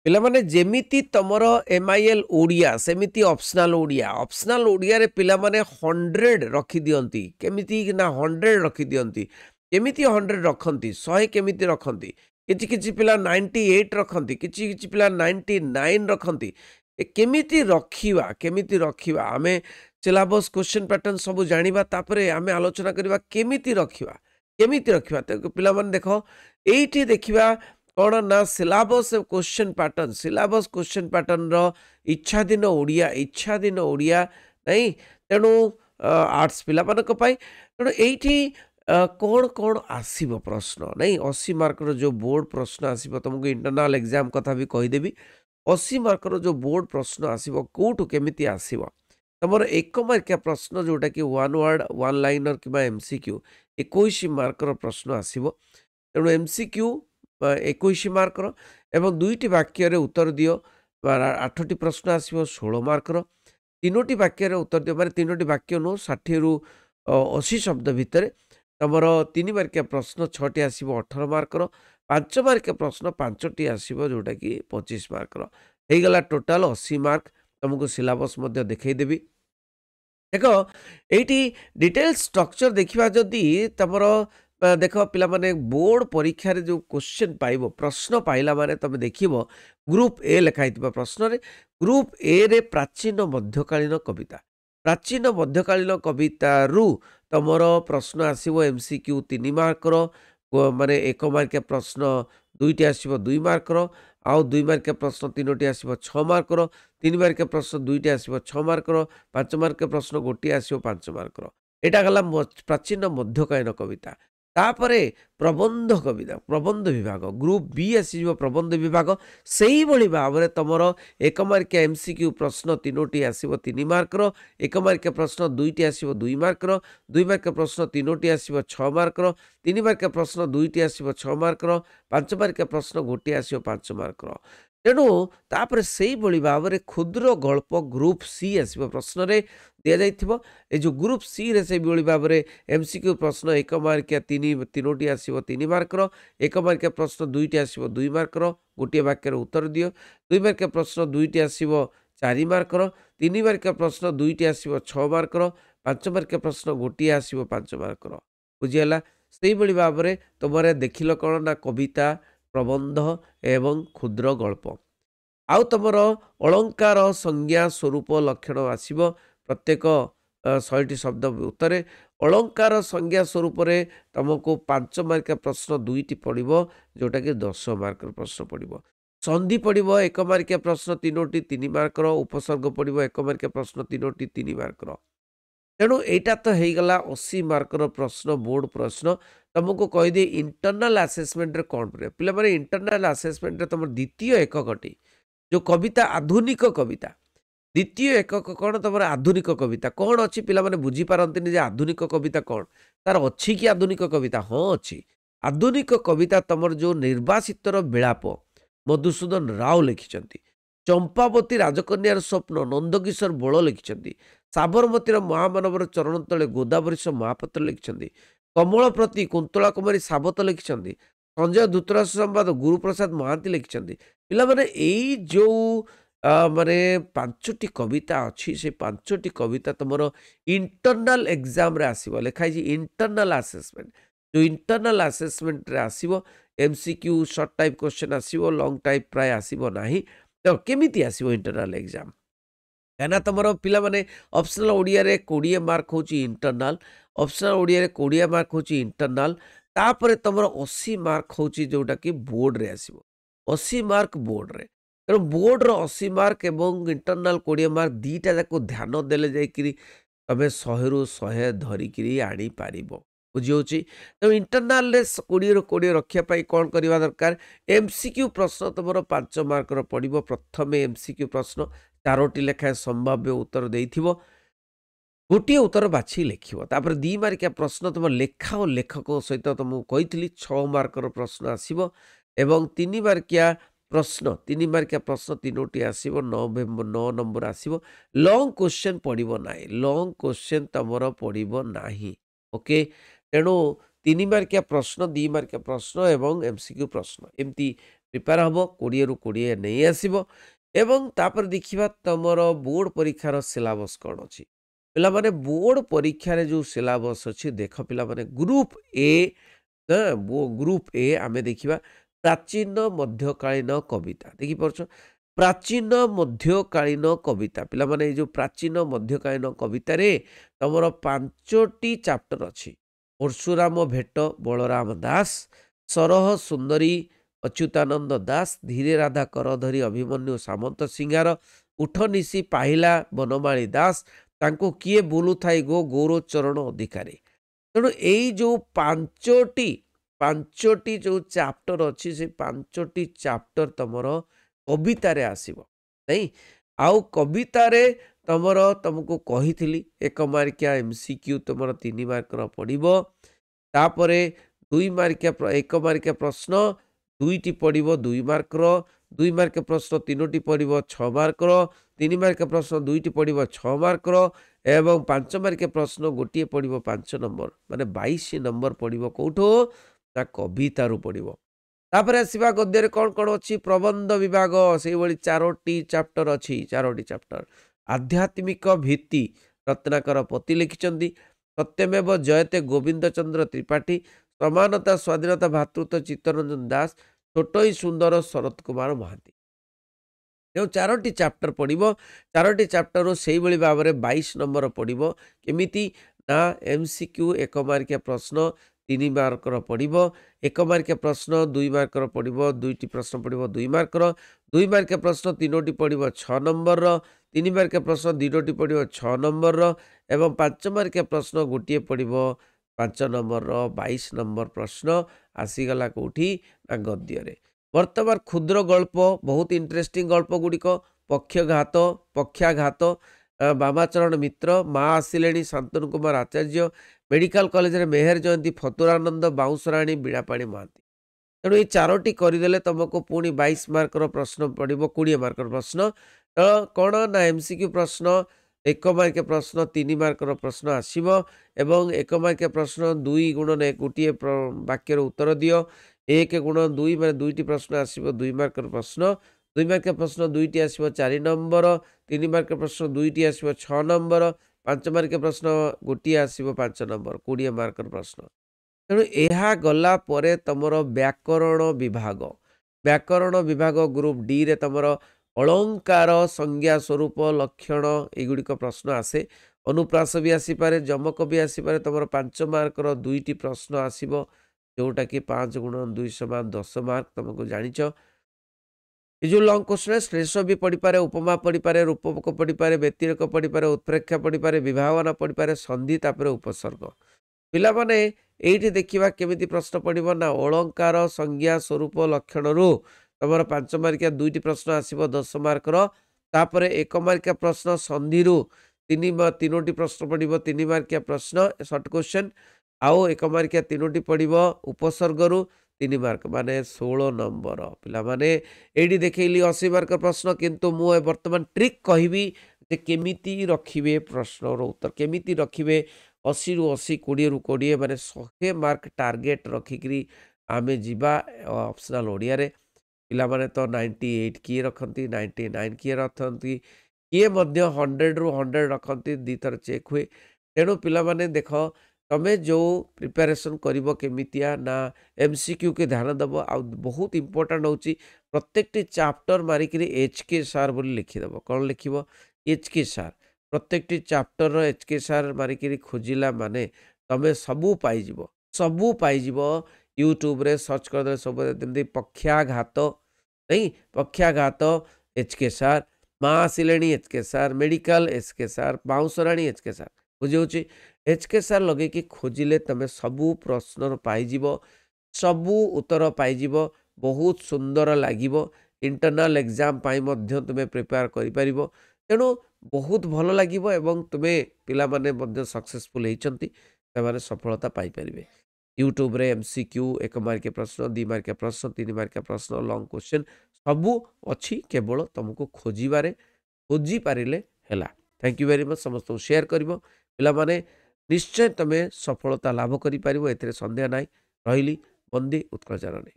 ପିଲାମାନେ ଯେମିତି ତମର MIL ଓଡ଼ିଆ ସେମିତି ଅପସନାଲ ଓଡ଼ିଆରେ ପିଲାମାନେ 100 ରଖିଦିଅନ୍ତି। କେମିତି ନା 100 ରଖିଦିଅନ୍ତି। କେମିତି 100 ରଖନ୍ତି 100 କେମିତି ରଖନ୍ତି। କିଛି କିଛି ପିଲା 98 ରଖନ୍ତି, କିଛି କିଛି ପିଲା 99 ରଖନ୍ତି। କେମିତି ରଖିବା ଆମେ ସିଲାବସ୍ କ୍ୱେଶ୍ଚନ ପ୍ୟାଟର୍ନ ସବୁ ଜାଣିବା, ତାପରେ ଆମେ ଆଲୋଚନା କରିବା କେମିତି ରଖିବା ପିଲାମାନେ ଦେଖ ଏଇଠି ଦେଖିବା कौन ना सिलाबस क्वेश्चन पैटर्न इच्छाधीन ओडिया नहीं तेणु आर्ट्स पिला तेणु ये कौन कौन आसीब प्रश्न नहीं 80 मार्क जो बोर्ड प्रश्न आसीब तुमको इंटरनल एग्जाम कथा भी कहीदेवी 80 मार्क जो बोर्ड प्रश्न आसीब कौटू केमिति आसीब तुम एक मार्किया प्रश्न जोटा कि वन वर्ड वन लाइनर कि MCQ 21 मार्क प्रश्न आसीब तेणु MCQ 21 मार्कर एवं दुईटी वाक्य उत्तर दियो 8टी प्रश्न आसो 16 मार्कर तीनोटी वाक्य उत्तर दियो मारे तीनोटी वाक्य नु 60 रु 80 शब्द भितर तुम 3 मार्किया प्रश्न 6टी आसो 18 मार्कर 5 मार्किया प्रश्न 5टी आसो जोटा कि 25 मार्कर हो गला टोटाल 80 मार्क तुमको सिलेबस देखईदेवी देख ये डिटेल स्ट्रक्चर देखा जदि तुम देख पिला माने बोर्ड परीक्षा रे जो क्वेश्चन पाइबो प्रश्न पाइला माने तमे देखिबो ग्रुप ए लिखाई प्रश्न रे ग्रुप ए रे प्राचीन मध्यकालीन कविता रु तमर प्रश्न आसीबो MCQ 3 मार्कर माने 1 मार्किया प्रश्न 2टी आसीबो 2 मार्कर आउ 2 मार्किया प्रश्न 3टी आसीबो 6 मार्कर 3 मार्किया प्रश्न 2टी आसीबो 6 मार्कर 5 मार्किया प्रश्न 1टी आसीबो 5 मार्कर एटा गला प्राचीन मध्यकालीन कविता तापरे प्रबंध कविता प्रबंध विभाग ग्रुप बी आसी प्रबंध विभाग से ही भली भाव में तुम 1 मार्किया MCQ प्रश्न 3टी आसीबो 3 मार्कर 1 मार्किया प्रश्न 2टी आसीबो 2 मार्कर 2 मार्किया प्रश्न 3टी आसीबो 6 मार्कर 3 मार्किया प्रश्न 2टी आसीबो 6 मार्कर 5 मार्किया प्रश्न 1टी आसीबो 5 मार्कर तेणु तापर से ही भली भाव में क्षुद्र गल्प ग्रुप सी आसीबो प्रश्न रे दिया जाइथिबो ए जो ग्रुप सी रे से भली भाव में MCQ प्रश्न 1 मार्किया 3टी आसीबो 3 मार्कर 1 मार्किया प्रश्न 2टी आसीबो 2 मार्कर गोटे वाक्यर उत्तर दियो 2 मार्किया प्रश्न 2टी आसीबो 4 मार्कर 3 मार्किया प्रश्न 2टी आसीबो 6 मार्कर 5 मार्किया प्रश्न गोटे आसीबो 5 मार्कर बुझीगला से भली भाव में तुम देखिल कौन ना कविता प्रबंध एवं क्षुद्र गल्प आउ तुमर अलंकार संज्ञा स्वरूप लक्षण आसीबो प्रत्येक 100टी शब्द उत्तर अलंकार संज्ञा स्वरूप रे तुमको 5 मार्क प्रश्न 2टी पड़ो जोटा कि 10 मार्क प्रश्न पड़ो संधि पड़ो 1 मार्किया प्रश्न 3टी 3 मार्कर उपसर्ग पड़ो 1 मार्किया प्रश्न 3टी 3 मार्कर तेणु यहाँ तो होगला 80 मार्कर प्रश्न बोर्ड प्रश्न तुमको कहीदे इंटरनल आसेसमेंट रे कौन पड़े पिला माने इंटरनल आसेसमेंट रे तुम द्वितीय एककटी जो कविता आधुनिक कविता द्वितीय एकक कौन तुम आधुनिक कविता कौन अच्छी पिला माने बुझी पारंतिनी जे आधुनिक कविता कौन तार अच्छी कि आधुनिक कविता हाँ अच्छी आधुनिक कविता तुम जो निर्वासितर विलाप मधुसूदन राव लिखिं चंपावती राजकन्यार स्वप्न नंदकिशोर बल लिखिं साबरमतीर महामानवर चरण तले गोदावरीश महापात्र लिखिं कमल प्रति कुंतला कुमारी सावत लिखिं संजय दूतराज संवाद गुरुप्रसाद महांती लिखिं पिला माने एई जो माने 5टी कविता अच्छी से 5टी कविता तुम इंटरनल एग्जाम रे आसीबो लिखाई इंटरनल आसेसमेंट जो इंटरनल आसेसमेंट रे आसीबो MCQ शॉर्ट टाइप क्वेश्चन आसीबो लॉन्ग टाइप प्राय आसीबो नाही तो केमिति आसीबो इंटरनल एग्जाम कहना तुम पिला माने ऑप्शनल ओडिया रे 20 मार्क होची इंटरनल ऑप्शनल ओडिया रे 20 मार्क होची इंटरनल तापर तुम 80 मार्क होची जोटा कि बोर्ड रे आसीबो 80 मार्क बोर्ड रे तेणु बोर्ड रो 80 मार्क एवं इंटरनल 20 मार्क दीटा जाको ध्यान देले जाइकरी तमें 100 रु 100 धरिकी आनी पारिबो बुझी तो इंटरनल 20 रु 20 रखिया कौन करवा दरकार MCQ प्रश्न तुम 5 मार्क पड़ो प्रथम MCQ प्रश्न 4टी लेखाएं संभाव्य उत्तर देइथिबो गोटे उत्तर बाछी लिखिबो तापर 2 मार्किया प्रश्न तुम लेखा और लेखक सहित तुमको कही 6 मार्कर प्रश्न आसीबो एवं 3 मार्किया प्रश्न 3 मार्किया प्रश्न 3टी आसीबो 9 नंबर आसीबो लॉन्ग क्वेश्चन पड़िबो नाही लॉन्ग क्वेश्चन तमरो पड़िबो नाही ओके तेणु 3 मार्किया प्रश्न 2 मार्किया प्रश्न एवं MCQ प्रश्न एमती ପ୍ରିପେୟାର ହେବ 20ରୁ 20 ନେଇ ଆସିବ ଏବଂ ତାପରେ ଦେଖିବା ତମର ବୋର୍ଡ ପରୀକ୍ଷାର ସିଲାବସ୍ କ'ଣ ଅଛି। ପିଲାମାନେ ବୋର୍ଡ ପରୀକ୍ଷାରେ ଯେଉଁ ସିଲାବସ୍ ଅଛି ଦେଖ ପିଲାମାନେ ଗ୍ରୁପ ଏ ଗ୍ରୁପ ଏ ଆମେ ଦେଖିବା ପ୍ରାଚୀନ ମଧ୍ୟକାଳୀନ କବିତା ଦେଖିପାରୁଛ ପ୍ରାଚୀନ ମଧ୍ୟକାଳୀନ କବିତା ପିଲାମାନେ ଏଇ ଯେଉଁ ପ୍ରାଚୀନ ମଧ୍ୟକାଳୀନ କବିତାରେ ତମର 5ଟି ଚାପ୍ଟର ଅଛି। ପରଶୁରାମ ଭେଟ ବଳରାମ ଦାସ, ସରହ ସୁନ୍ଦରୀ ଅଚ୍ୟୁତାନନ୍ଦ ଦାସ, ଧୀରେ ରାଧା କରଧରି ଅଭିମନ୍ୟୁ ସାମନ୍ତ ସିଂହାର, ଉଠ ନିଶି ପାହିଲା ବନମାଳୀ ଦାସ, ତାଙ୍କୁ କିଏ ବୁଲୁଥାଇ ଗୋ ଗୌରଚରଣ ଅଧିକାରୀ। ତେଣୁ ଏଇ ଯେଉଁ ପାଞ୍ଚଟି ଯେଉଁ ଚାପ୍ଟର ଅଛି ସେ 5ଟି ଚାପ୍ଟର ତମର କବିତାରେ ଆସିବ ନାଇଁ। ଆଉ କବିତାରେ ତମକୁ କହିଥିଲି 1 ମାର୍କିଆ MCQ ତମର 3 ମାର୍କର ପଡ଼ିବ। ତାପରେ 2 ମାର୍କିଆ 1 ମାର୍କିଆ ପ୍ରଶ୍ନ 2ଟି ପଡ଼ିବ 2 ମାର୍କର, 2 ମାର୍କିଆ ପ୍ରଶ୍ନ 3ଟି ପଡ଼ିବ 6 ମାର୍କର, 3 ମାର୍କିଆ ପ୍ରଶ୍ନ 2ଟି ପଡ଼ିବ 6 ମାର୍କର ଏବଂ 5 ମାର୍କିଆ ପ୍ରଶ୍ନ ଗୋଟିଏ ପଡ଼ିବ 5 ନମ୍ବର ମାନେ 22 ନମ୍ବର ପଡ଼ିବ କୋଉଠୁ ନା କବିତାରୁ ପଡ଼ିବ। ତାପରେ ଆସିବା ଗଦ୍ୟରେ କ'ଣ କ'ଣ ଅଛି ପ୍ରବନ୍ଧ ବିଭାଗ ସେଇଭଳି 4ଟି ଚାପ୍ଟର ଅଛି 4ଟି ଚାପ୍ଟର। ଆଧ୍ୟାତ୍ମିକ ଭିତ୍ତି ରତ୍ନାକର ପତି ଲେଖିଛନ୍ତି, ସତ୍ୟମେବ ଜୟତେ ଗୋବିନ୍ଦ ଚନ୍ଦ୍ର ତ୍ରିପାଠୀ, ସମାନତା ସ୍ୱାଧୀନତା ଭାତୃତ୍ୱ ଚିତ୍ତରଞ୍ଜନ ଦାସ, ଛୋଟଇ ସୁନ୍ଦର ଶରତ କୁମାର ମହାନ୍ତି। ଯେଉଁ 4ଟି ଚାପ୍ଟର ପଡ଼ିବ 4ଟି ଚାପ୍ଟରରୁ ସେଇଭଳି ଭାବରେ 22 ନମ୍ବର ପଡ଼ିବ କେମିତି ନା MCQ 1 ମାର୍କିଆ ପ୍ରଶ୍ନ 3 ମାର୍କର ପଡ଼ିବ, 1 ମାର୍କିଆ ପ୍ରଶ୍ନ 2 ମାର୍କର ପଡ଼ିବ, 2ଟି ପ୍ରଶ୍ନ ପଡ଼ିବ 2 ମାର୍କର, 2 ମାର୍କିଆ ପ୍ରଶ୍ନ 3ଟି ପଡ଼ିବ 6 ନମ୍ବରର, 3 ମାର୍କିଆ ପ୍ରଶ୍ନ 2ଟି ପଡ଼ିବ 6 ନମ୍ବରର ଏବଂ 5 ମାର୍କିଆ ପ୍ରଶ୍ନ ଗୋଟିଏ ପଡ଼ିବ 5 ନମ୍ବରର 22 ନମ୍ବର ପ୍ରଶ୍ନ ଆସିଗଲା କେଉଁଠି ନା ଗଦ୍ୟରେ। ବର୍ତ୍ତମାନ କ୍ଷୁଦ୍ର ଗଳ୍ପ ବହୁତ ଇଣ୍ଟରେଷ୍ଟିଂ ଗଳ୍ପ ଗୁଡ଼ିକ ପକ୍ଷାଘାତ ବାମାଚରଣ ମିତ୍ର, ମା ଆସିଲେଣି ଶାନ୍ତନୁ କୁମାର ଆଚାର୍ଯ୍ୟ, ମେଡ଼ିକାଲ କଲେଜରେ ମେହେର ଜୟନ୍ତୀ, ଫତୁରାନନ୍ଦ ବାଉଁଶରାଣୀ, ବୀଣାପାଣି ମହାନ୍ତି। ତେଣୁ ଏଇ 4ଟି କରିଦେଲେ ତମକୁ ପୁଣି 22 ମାର୍କର ପ୍ରଶ୍ନ ପଡ଼ିବ 20 ମାର୍କର ପ୍ରଶ୍ନ। ତ କ'ଣ ନା MCQ ପ୍ରଶ୍ନ 1 ମାର୍କିଆ ପ୍ରଶ୍ନ 3 ମାର୍କର ପ୍ରଶ୍ନ ଆସିବ ଏବଂ 1 ମାର୍କିଆ ପ୍ରଶ୍ନ 2 ଗୁଣନ ଗୋଟିଏ ବାକ୍ୟର ଉତ୍ତର ଦିଅ, 1 ଗୁଣ 2 ମାନେ 2ଟି ପ୍ରଶ୍ନ ଆସିବ 2 ମାର୍କର ପ୍ରଶ୍ନ, 2 ମାର୍କିଆ ପ୍ରଶ୍ନ 2ଟି ଆସିବ 4 ନମ୍ବର, 3 ମାର୍କିଆ ପ୍ରଶ୍ନ 2ଟି ଆସିବ 6 ନମ୍ବର, 5 ମାର୍କିଆ ପ୍ରଶ୍ନ ଗୋଟିଏ ଆସିବ 5 ନମ୍ବର 20 ମାର୍କର ପ୍ରଶ୍ନ। ତେଣୁ ଏହା ଗଲା ପରେ ତମର ବ୍ୟାକରଣ ବିଭାଗ ଗ୍ରୁପ ଡିରେ ତମର ଅଳଙ୍କାର ସଂଜ୍ଞା ସ୍ୱରୂପ ଲକ୍ଷଣ ଏଗୁଡ଼ିକ ପ୍ରଶ୍ନ ଆସେ, ଅନୁପ୍ରାସ ବି ଆସିପାରେ, ଯମକ ବି ଆସିପାରେ। ତମର 5 ମାର୍କର 2ଟି ପ୍ରଶ୍ନ ଆସିବ ଯେଉଁଟାକି 5 ଗୁଣ 2 ସମାନ 10 ମାର୍କ ତମକୁ ଜାଣିଛ। ଏ ଯେଉଁ ଲଙ୍ଗ କ୍ୱେଶ୍ଚନ ଶ୍ଲେଷ ବି ପଡ଼ିପାରେ, ଉପମା ପଡ଼ିପାରେ, ରୂପକ ପଡ଼ିପାରେ, ବ୍ୟତିରେକ ପଡ଼ିପାରେ, ଉତ୍ପ୍ରେକ୍ଷା ପଡ଼ିପାରେ, ବିଭାବନା ପଡ଼ିପାରେ, ସନ୍ଧି ତାପରେ ଉପସର୍ଗ। ପିଲାମାନେ ଏଇଠି ଦେଖିବା କେମିତି ପ୍ରଶ୍ନ ପଡ଼ିବ ନା ଅଳଙ୍କାର ସଂଜ୍ଞା ସ୍ୱରୂପ ଲକ୍ଷଣରୁ ତମର 5 ମାର୍କିଆ 2ଟି ପ୍ରଶ୍ନ ଆସିବ 10 ମାର୍କର, ତାପରେ 1 ମାର୍କିଆ ପ୍ରଶ୍ନ ସନ୍ଧିରୁ 3ଟି ପ୍ରଶ୍ନ ପଡ଼ିବ 3 ମାର୍କିଆ ପ୍ରଶ୍ନ ସର୍ଟ କ୍ୱେଶ୍ଚନ, ଆଉ 1 ମାର୍କିଆ 3ଟି ପଡ଼ିବ ଉପସର୍ଗରୁ 3 ମାର୍କ ମାନେ 16 ନମ୍ବର। ପିଲାମାନେ ଏଇଠି ଦେଖେଇଲି 80 ମାର୍କ ପ୍ରଶ୍ନ, କିନ୍ତୁ ମୁଁ ବର୍ତ୍ତମାନ ଟ୍ରିକ୍ କହିବି ଯେ କେମିତି ରଖିବେ ପ୍ରଶ୍ନର ଉତ୍ତର, କେମିତି ରଖିବେ 80ରୁ 80 20ରୁ 20 ମାନେ 100 ମାର୍କ ଟାର୍ଗେଟ ରଖିକିରି ଆମେ ଯିବା ଅପସନାଲ ଓଡ଼ିଆରେ। ପିଲାମାନେ ତ 98 କିଏ ରଖନ୍ତି, 99 କିଏ ରଖନ୍ତି, କିଏ ମଧ୍ୟ 100ରୁ 100 ରଖନ୍ତି, 2 ଥର ଚେକ୍ ହୁଏ। ତେଣୁ ପିଲାମାନେ ଦେଖ ତମେ ଯେଉଁ ପ୍ରିପାରେସନ୍ କରିବ କେମିତିଆ ନା MCQ କେ ଧ୍ୟାନ ଦେବ। ଆଉ ବହୁତ ଇମ୍ପୋର୍ଟାଣ୍ଟ ହେଉଛି ପ୍ରତ୍ୟେକଟି ଚାପ୍ଟର ମାରିକିରି HK ସାର୍ ବୋଲି ଲେଖିଦେବ। କ'ଣ ଲେଖିବ HK ସାର୍, ପ୍ରତ୍ୟେକଟି ଚାପ୍ଟରର HK ସାର୍ ମାରିକିରି ଖୋଜିଲା ମାନେ ତମେ ସବୁ ପାଇଯିବ। ୟୁଟ୍ୟୁବରେ ସର୍ଚ୍ଚ କରିଦେଲେ ସବୁ ଯେମିତି ପକ୍ଷାଘାତ HK ସାର୍, ମା ଆସିଲେଣି HK sir, medical HK sir, Baunsarani HK sir, ବୁଝିହେଉଛି। HK ସାର୍ ଲଗେଇକି ଖୋଜିଲେ ତମେ ସବୁ ପ୍ରଶ୍ନର ପାଇଯିବ, ସବୁ ଉତ୍ତର ପାଇଯିବ, ବହୁତ ସୁନ୍ଦର ଲାଗିବ। ଇଣ୍ଟରନାଲ ଏକ୍ଜାମ ପାଇଁ ମଧ୍ୟ ତୁମେ ପ୍ରିପେୟାର କରିପାରିବ। ତେଣୁ ବହୁତ ଭଲ ଲାଗିବ ଏବଂ ତୁମେ ପିଲାମାନେ ମଧ୍ୟ ସକ୍ସେସଫୁଲ ହେଇଛନ୍ତି, ସେମାନେ ସଫଳତା ପାଇପାରିବେ। ୟୁଟ୍ୟୁବରେ MCQ 1 ମାର୍କିଆ ପ୍ରଶ୍ନ, 2 ମାର୍କିଆ ପ୍ରଶ୍ନ, 3 ମାର୍କିଆ ପ୍ରଶ୍ନ, ଲଙ୍ଗ କ୍ୱେଶ୍ଚନ ସବୁ ଅଛି, କେବଳ ତୁମକୁ ଖୋଜି ପାରିଲେ ହେଲା। Thank you very much. ସମସ୍ତଙ୍କୁ ସେୟାର କରିବ। ପିଲାମାନେ ନିଶ୍ଚୟ ତୁମେ ସଫଳତା ଲାଭ କରିପାରିବ, ଏଥିରେ ସନ୍ଦେହ ନାହିଁ। ରହିଲି। ବନ୍ଦେ ଉତ୍କଳ ଜନନୀ।